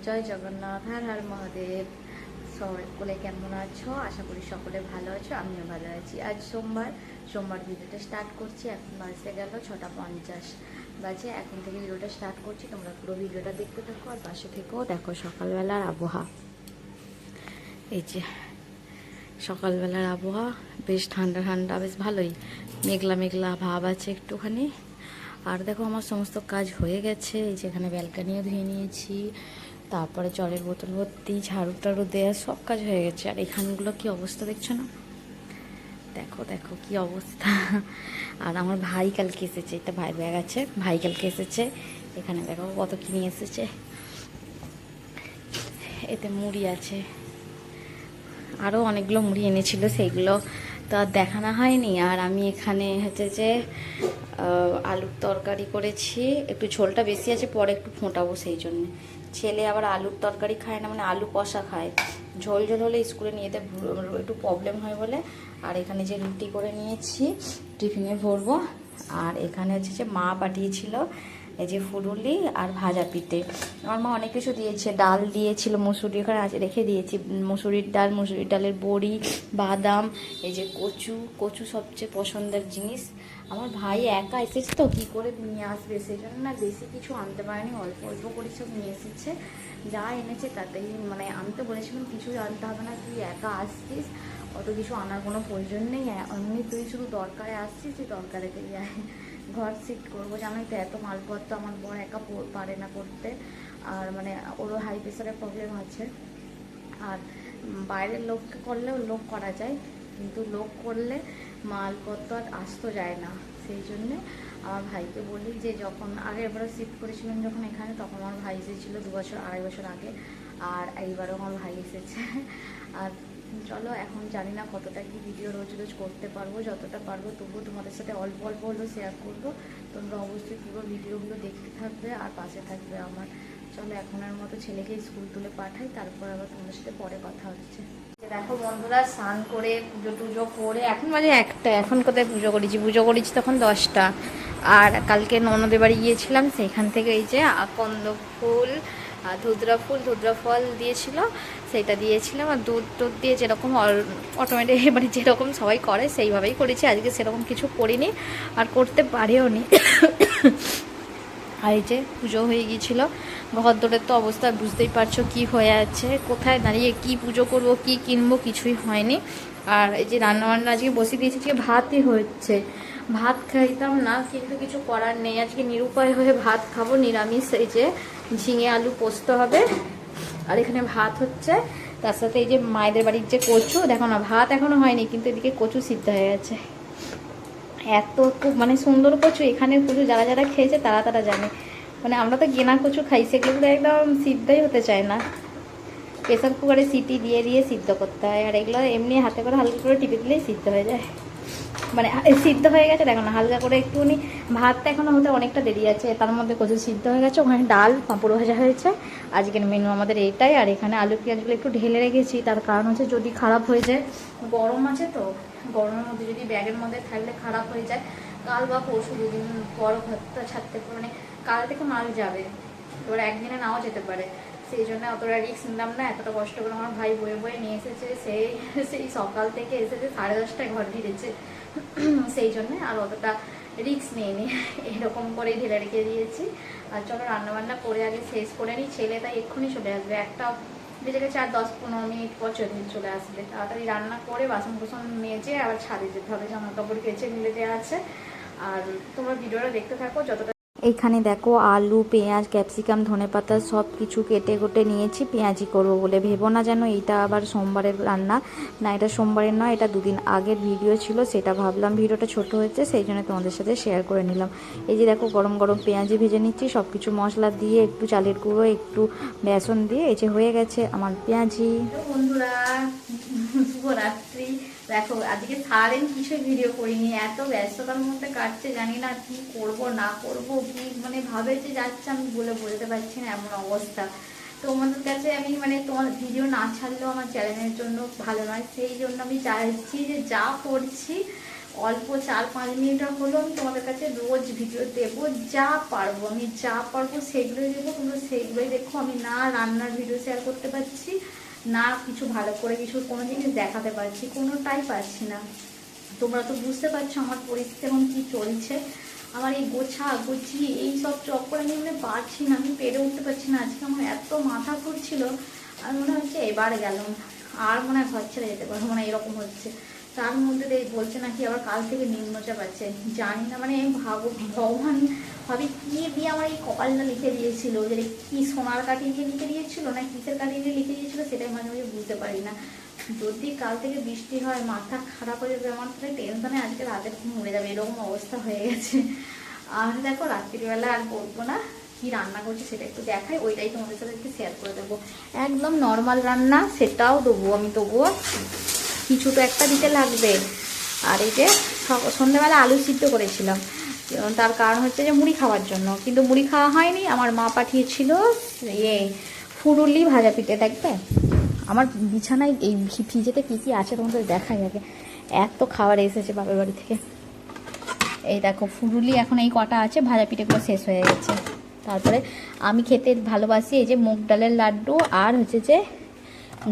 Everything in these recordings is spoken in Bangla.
জয় জগন্নাথ, হর হর মহাদেব। সকলে কেমন আছো? আশা করি সকলে ভালো আছো, আমিও ভালো আছি। আজ সোমবার ভিডিওটা স্টার্ট করছি। এখন বাজতে গেল 6:50 বাজে। এখন থেকে ভিডিওটা স্টার্ট করছি, তোমরা পুরো ভিডিওটা দেখতে থাকো আর পাশে থেকেও দেখো। সকালবেলার আবহাওয়া, এই যে সকালবেলার আবহাওয়া বেশ ঠান্ডা ঠান্ডা, বেশ ভালোই। মেঘলা মেঘলা ভাব আছে একটুখানি। আর দেখো আমার সমস্ত কাজ হয়ে গেছে। এই যে এখানে ব্যালকানিও ধুয়ে নিয়েছি, তারপরে জলের বোতল ভর্তি, ঝাড়ু টাড়ু দেওয়া, সব কাজ হয়ে গেছে। আর এখানগুলো কি অবস্থা দেখছো না? দেখো দেখো কি অবস্থা। আর আমার ভাই কালকে এসেছে, এটা ভাই ব্যাগ আছে, ভাই কালকে এসেছে। এখানে দেখো কত কি নিয়ে এসেছে। এতে মুড়ি আছে, আরও অনেকগুলো মুড়ি এনেছিল, সেইগুলো তো আর দেখানো হয়নি। আর আমি এখানে হচ্ছে যে আলুর তরকারি করেছি, একটু ঝোলটা বেশি আছে, পরে একটু ফোটাবো সেই জন্যে। ছেলে আবার আলুর তরকারি খায় না, মানে আলু কষা খায়। ঝোল ঝোল হলে স্কুলে নিয়ে যেতে একটু প্রবলেম হয় বলে। আর এখানে যে রুটি করে নিয়েছি, টিফিনে ভরবো। আর এখানে হচ্ছে যে মা পাঠিয়েছিল এই যে ফুলুলি আর ভাজা পিঠে। আমার মা অনেক কিছু দিয়েছে, ডাল দিয়েছিল, মুসুরি ওখানে রেখে দিয়েছি, মুসুরির ডালের বড়ি, বাদাম, এই যে কচু সবচেয়ে পছন্দের জিনিস। আমার ভাই একা এসেছে তো কী করে নিয়ে আসবে, সেই জন্য না বেশি কিছু আনতে পারেনি, অল্প অল্প করে সব নিয়ে এসেছে। যা এনেছে তাতেই, মানে আমি তো বলেছিলাম কিছু আনতে হবে না, তুই একা আসছিস, অত কিছু আনার কোনো প্রয়োজন নেই, এমনি তুই শুধু দরকারে আসছিস, তুই দরকারে পেয়ে আয়, ঘর শিফট করবো। জানোই তো এত মালপত্র আমার বর একা পারে না করতে। আর মানে ওরও হাই প্রেশারের প্রবলেম আছে। আর বাইরের লোককে করলেও লোক করা যায়, কিন্তু লোক করলে মালপত্র আর আসতো যায় না। সেই জন্যে আমার ভাইকে বলি যে যখন আগে এবারে শিফট করেছিলাম যখন এখানে, তখন আমার ভাই এসেছিলো 2-2.5 বছর আগে। আর এইবারও আমার ভাই এসেছে। আর চলো, এখন জানি না কতটা কি ভিডিও রোজ রোজ করতে পারবো, যতটা পারবো তবুও তোমাদের সাথে অল্প অল্প হলেও শেয়ার করবো। তোমরা অবশ্যই পুরো ভিডিওগুলো দেখতে থাকবে আর পাশে থাকবে আমার। চলো এখনের মতো ছেলেকে স্কুল তুলে পাঠাই, তারপর আবার তোমাদের সাথে পরে কথা হচ্ছে। দেখো বন্ধুরা, স্নান করে পুজো টুজো করে এখন বাজে 1টা। এখন কোথায় পুজো করেছি তখন 10টা। আর কালকে ননদের বাড়ি গিয়েছিলাম, সেখান থেকে এই যে আকন্দ ফুল আর ধুতরা ফল দিয়েছিল, সেটা দিয়েছিলাম। আর দুধ দিয়ে যেরকম অটোমেটিক মানে যেরকম সবাই করে সেইভাবেই করেছি। আজকে সেরকম কিছু করিনি আর করতে পারেও নি। আর এই যে পুজো হয়ে গিয়েছিল। ঘর দৌড়ের তো অবস্থা বুঝতেই পারছো কি হয়ে আছে, কোথায় দাঁড়িয়ে কি পুজো করব, কি কিনবো, কিছুই হয়নি। আর এই যে রান্নাবান্না আজকে বসে দিয়েছি, আজকে ভাতই হচ্ছে। ভাত খাইতাম না, কিন্তু কিছু করার নেই, আজকে নিরুপায় হয়ে ভাত খাবো, নিরামিষ। এই যে ঝিঙে আলু পোস্ত হবে, আর এখানে ভাত হচ্ছে। তার সাথে এই যে মায়েদের বাড়ির যে কচু, দেখো না ভাত এখনো হয়নি, কিন্তু এদিকে কচু সিদ্ধ হয়ে গেছে। এত মানে সুন্দর কচু, এখানে কচু যারা যারা খেয়েছে তারা তারা জানে। মানে আমরা তো কেনা কচু খাই, সেগুলো একদম সিদ্ধই হতে চায় না, প্রেসার কুকারে সিটি দিয়ে দিয়ে সিদ্ধ করতে হয়। আর এগুলো এমনি হাতে করে হালকা করে টিপে দিলেই সিদ্ধ হয়ে যায়। মানে সিদ্ধ হয়ে গেছে, দেখো না হালকা করে একটুখানি। ভাতটা এখনো হতে অনেকটা দেরি আছে, তার মধ্যে কচু সিদ্ধ হয়ে গেছে। ওখানে ডাল পাঁপড় ভাজা হয়েছে। আজকের মেনু আমাদের এইটাই। আর এখানে আলু পেঁয়াজগুলো একটু ঢেলে রেখেছি, তার কারণ হচ্ছে যদি খারাপ হয়ে যায়, গরম আছে তো, গরমের মধ্যে যদি ব্যাগের মধ্যে থাকলে খারাপ হয়ে যায়, কাল বা পরশু দুদিন পর ভাতটা ছাড়তে, মানে কাল থেকে মাল যাবে, এবার একদিনে নাও যেতে পারে। সেই জন্য অতটা রিস্ক নিলাম না। এতটা কষ্ট করে আমার ভাই বয়ে বয়ে নিয়ে এসেছে, সেই সকাল থেকে এসেছে 10:30টায় ঘর ফিরেছে। সেই জন্যে আর অতটা রিস্ক নিইনি, এরকম করেই ঢেলে রেখে দিয়েছি। আর চলো রান্নাবান্না করে আগে শেষ করে নিই। ছেলে তাই এক্ষুনি চলে আসবে, একটা বেজে গেছে, আর 10-15 মিনিট পর চলে আসবে। তাড়াতাড়ি রান্না করে বাসন কুসন মেজে আবার ছাদে যেতে হবে, জামা কাপড় কেচে মিলে দেওয়া আছে। আর তোমরা ভিডিওটা দেখতে থাকো যতটা। এইখানে দেখো আলু, পেঁয়াজ, ক্যাপসিকাম, ধনেপাতা সব কিছু কেটে কুটে নিয়েছি পেঁয়াজি করবো বলে। ভেবো না যেন এইটা আবার সোমবারের রান্না, না এটা সোমবারের নয়, এটা 2 দিন আগের ভিডিও ছিল। সেটা ভাবলাম ভিডিওটা ছোট হয়েছে, সেই জন্য তোমাদের সাথে শেয়ার করে নিলাম। এই যে দেখো গরম গরম পেঁয়াজি ভেজে নিচ্ছি, সব কিছু মশলা দিয়ে, একটু চালের গুঁড়ো, একটু বেসন দিয়ে, এই যে হয়ে গেছে আমার পেঁয়াজি। বন্ধুরা শুভরাত্রি। দেখো আজকে সারাদিন কিছুই ভিডিও করিনি, এত ব্যস্ততার মধ্যে কাটছে, জানি না কি করব না করব, কি মানে ভাবে যে যাচ্ছে আমি বলে বলতে পারছি না, এমন অবস্থা। তোমাদের কাছে আমি মানে তোমার ভিডিও না ছাড়লেও আমার চ্যানেলের জন্য ভালো নয়, সেই জন্য আমি চাইছি যে যা করছি অল্প 4-5 মিনিট হলো আমি তোমাদের কাছে রোজ ভিডিও দেবো, যা পারবো আমি যা পারবো সেগুলোই দেবো, তোমরা সেইগুলোই দেখো। আমি না রান্নার ভিডিও শেয়ার করতে পারছি, না কিছু ভালো করে কিছু কোনো জিনিস দেখাতে পারছি, কোনোটাই পারছি না। তোমরা তো বুঝতে পারছো আমার পরিস্থিতি এখন কী চলছে। আমার এই গোছা গুছি এইসব চক্করে আমি মানে পারছি না, আমি পেরে উঠতে পারছি না। আজকে আমার এত মাথা ঘুরছিল, আর মনে হচ্ছে এবার গেলাম, আর মনে হয় ঘর ছেড়ে যেতে পারবো মানে এরকম হচ্ছে। তার মধ্যে বলছে নাকি আবার কাল থেকে নিম্নচাপ আছে, জানি না। মানে ভগবান ভাবি কি দিয়ে আমার এই কপালটা লিখে দিয়েছিল, যে কি সোনার কাঠি দিয়ে লিখে দিয়েছিল না কিসের কাঠি দিয়ে লিখে দিয়েছিল, সেটাই মাঝে মাঝে বুঝতে পারি না। যদি কাল থেকে বৃষ্টি হয় মাথা খারাপ হয়ে যাবে আমার, তাহলে টেনশনে আজকে রাতের ঘুম উড়ে যাবে, এরকম অবস্থা হয়ে গেছে। আর দেখো রাত্রিবেলা আর বলবো না, কি রান্না করছি সেটা একটু দেখাই, ওইটাই তোমাদের সাথে একটু শেয়ার করে দেবো। একদম নর্মাল রান্না, সেটাও দেবো আমি, তবুও কিছু তো একটা দিতে লাগবে। আর এই যে সন্ধ্যাবেলা আলু সিদ্ধ করেছিলাম, তার কারণ হচ্ছে যে মুড়ি খাওয়ার জন্য, কিন্তু মুড়ি খাওয়া হয়নি। আমার মা পাঠিয়েছিল ফুরুলি ভাজা পিঠে। দেখবে আমার বিছানায় এই ফ্রিজেতে কী কী আছে তোমাদের দেখাই আগে। এত খাবার এসেছে বাপের বাড়ি থেকে। এই দেখো ফুরুলি এখন এই কটা আছে, ভাজা পিঠেগুলো শেষ হয়ে গেছে। তারপরে আমি খেতে ভালোবাসি এই যে মুগ ডালের লাড্ডু, আর হচ্ছে যে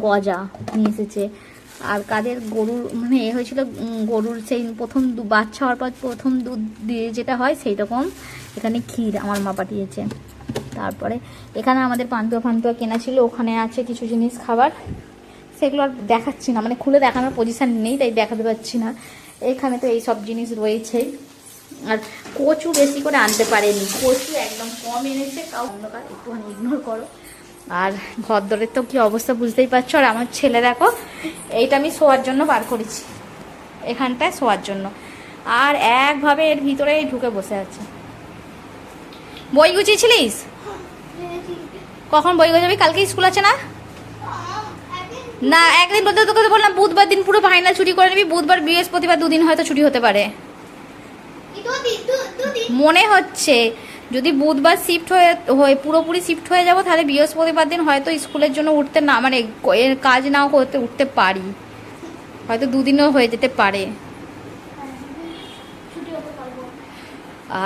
গজা নিয়ে এসেছে। আর কাদের গরুর মানে হয়েছিল, গরুর সেই প্রথম বাচ্চা হওয়ার পর প্রথম দুধ দিয়ে যেটা হয় সেই রকম এখানে ক্ষীর আমার মা পাঠিয়েছে। তারপরে এখানে আমাদের পান্তুয়া কেনা ছিল, ওখানে আছে কিছু জিনিস খাবার, সেগুলো আর দেখাচ্ছি না, মানে খুলে দেখানোর পজিশান নেই, তাই দেখাতে পারছি না। এখানে তো এই সব জিনিস রয়েছেই। আর কচু বেশি করে আনতে পারেনি, কচু একদম কম এনেছে, কাউ অন্ধকার একটুখানি ইগনোর করো। আর ঘরদরের তো কি অবস্থা বুঝতেই পারছো। আর আমার ছেলে দেখো, এইটা আমি শোয়ার জন্য বার করেছি, এখানটায় শোয়ার জন্য, আর একভাবে এর ভিতরে ঢুকে বসে আছে। বই গুছিয়েছিলিস? কখন বই গোছাবি? কালকে স্কুল আছে না? না একদিন বলতে তোকে বললাম বুধবার দিন পুরো ফাইনাল ছুটি করে নিবি, বুধবার বৃহস্পতিবার দুদিন হয়তো ছুটি হতে পারে মনে হচ্ছে। যদি বুধবার শিফট হয়ে পুরোপুরি শিফট হয়ে যাব, তাহলে বৃহস্পতিবার দিন হয়তো স্কুলের জন্য উঠতে না, মানে কাজ নাও করতে উঠতে পারি, হয়তো দুদিনও হয়ে যেতে পারে।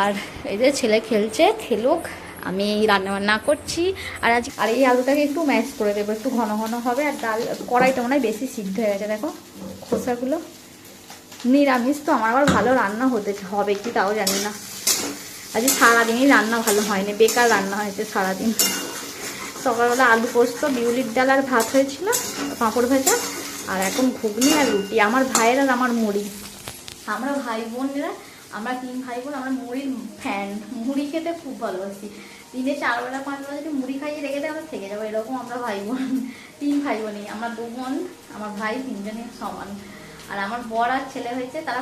আর এই যে ছেলে খেলছে, খেলুক, আমি এই রান্নাবান্না করছি। আর এই আলুটাকে একটু ম্যাশ করে দেবো, একটু ঘন ঘন হবে। আর ডাল কড়াইটা মনে হয় বেশি সিদ্ধ হয়ে গেছে, দেখো খোসাগুলো। নিরামিষ তো আমার আবার ভালো রান্না হবে কি তাও জানি না। আজকে সারাদিনই রান্না ভালো হয়নি, বেকার রান্না হয়েছে সারাদিন। সকালবেলা আলু পোস্ত, বিউলির ডাল আর ভাত হয়েছিল, পাঁপড় ভাজা, আর এখন ঘুগনি আর রুটি। আমার ভাইয়ের আর আমার মুড়ি, আমরা ভাই বোনেরা, আমরা 3 ভাই বোন, আমরা মুড়ির ফ্যান, মুড়ি খেতে খুব ভালোবাসি। দিনে 4 বেলা 5 বেলা যদি মুড়ি খাইয়ে রেখে দেয় আমরা থেকে যাবো, এরকম আমরা ভাই বোন। 3 ভাই বোনই, আমরা 2 বোন, আমার ভাই 3 জনের সমান। আর আমার বর আর ছেলে হয়েছে, তারা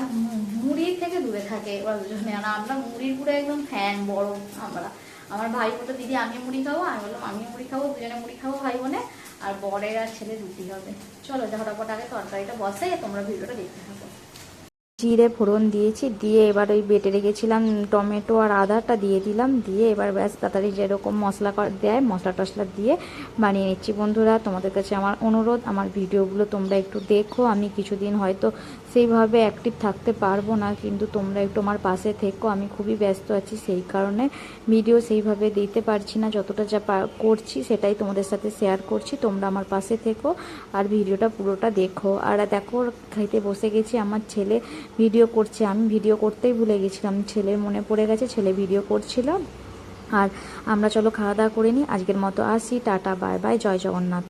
মুড়ির থেকে দূরে থাকে ওরা দুজনে। আর আমরা মুড়ির পুরো একদম ফ্যান বড় আমরা। আমার ভাই বলতো দিদি আমি মুড়ি খাবো, আমি বললাম আমি মুড়ি খাবো, দুজনে মুড়ি খাবো ভাই বোনে। আর বরের আর ছেলে রুটি হবে। চলো ঝটাপট আগে তরকারিটা বসে তোমরা ভিডিওটা দেখতে থাকো। জিরে ফোড়ন দিয়েছি, দিয়ে এবার ওই বেটে রেখেছিলাম টমেটো আর আদাটা দিয়ে দিলাম, দিয়ে এবার ব্যাস তাড়াতাড়ি যেরকম মশলা দেয় মশলা টশলা দিয়ে বানিয়ে নিচ্ছি। বন্ধুরা তোমাদের কাছে আমার অনুরোধ, আমার ভিডিওগুলো তোমরা একটু দেখো। আমি কিছুদিন হয়তো সেইভাবে অ্যাক্টিভ থাকতে পারবো না, কিন্তু তোমরা একটু আমার পাশে থেকো। আমি খুবই ব্যস্ত আছি, সেই কারণে ভিডিও সেইভাবে দিতে পারছি না, যতটা যা করছি সেটাই তোমাদের সাথে শেয়ার করছি। তোমরা আমার পাশে থেকো আর ভিডিওটা পুরোটা দেখো। আর দেখো খাইতে বসে গেছি, আমার ছেলে ভিডিও করছে, আমি ভিডিও করতেই ভুলে গেছিলাম, ছেলের মনে পড়ে গেছে, ছেলে ভিডিও করছিল। আর আমরা চলো খাওয়া দাওয়া করে নিই, আজকের মতো আসি, টাটা বাই বাই, জয় জগন্নাথ।